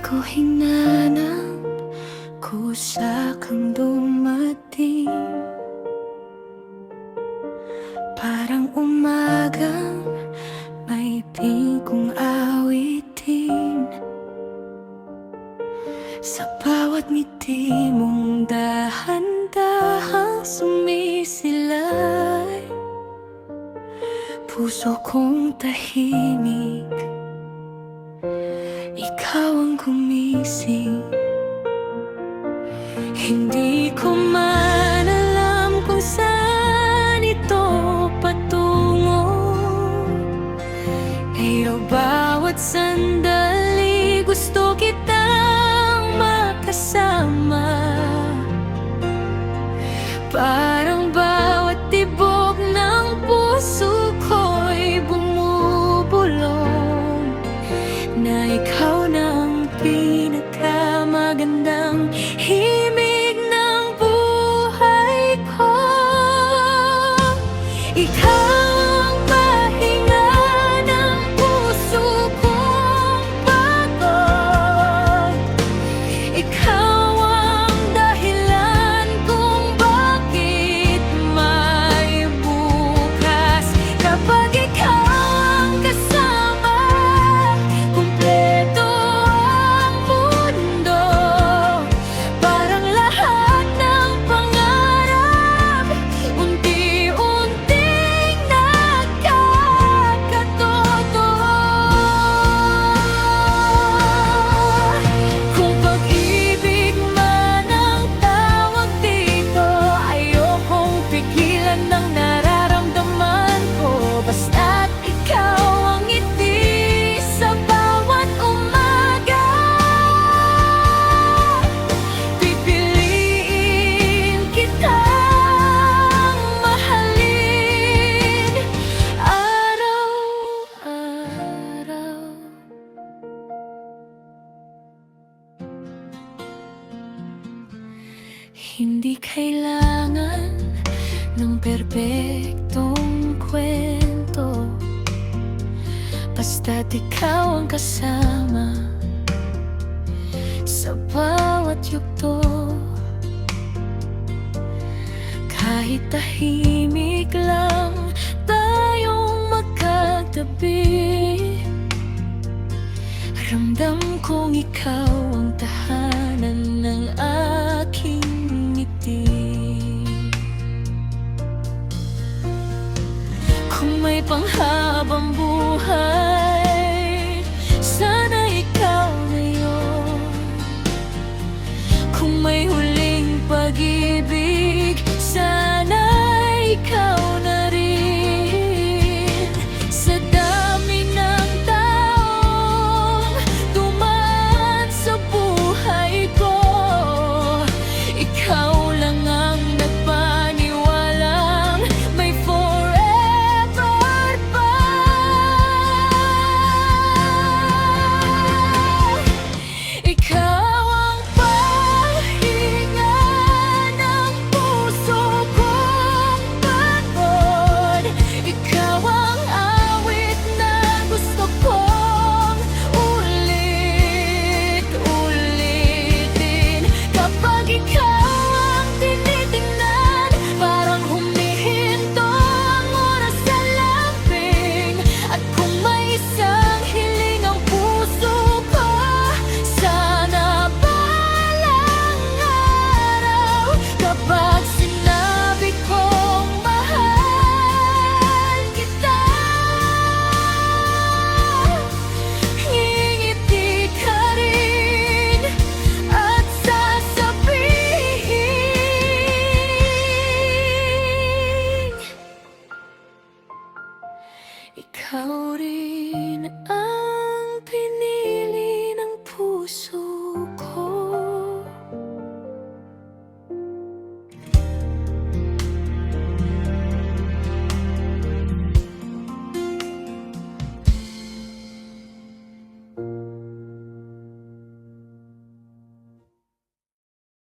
ko hinanap, kusa kang dumating. Parang umagang may bigong awitin. Sa bawat ngiti mong dahan-dahang sumisilay, puso kong tahimik, ikaw ang gumising. Hindi ko man alam kung saan ito patungo, pero bawat sandali gusto kitang makasama. Parang bawat tibok ng puso ko'y bumubulong na ikaw na ang pinakamagandang himig ng buhay ko. Ikaw ang pahinga ng puso kong pagod. Ikaw ang dahilan kung bakit may bukas. Kapag ikaw ang kasama, kumpleto ang mundo. Parang lahat ng pangarap unti-unting nagkakatotoo. Kung pag-ibig man ang tawag dito, ayokong pigilan ng nararamdaman ko. Basta't ikaw ang ngiti sa bawat umaga, pipiliin kitang mahalin araw-araw. Hindi kailangan ng perpektong kwento, basta't ikaw ang kasama sa bawat yugto. Kahit tahimik lang tayong magkatabi, ramdam kong ikaw ang tahanan ng aking ngiti. Kung may panghabang buhay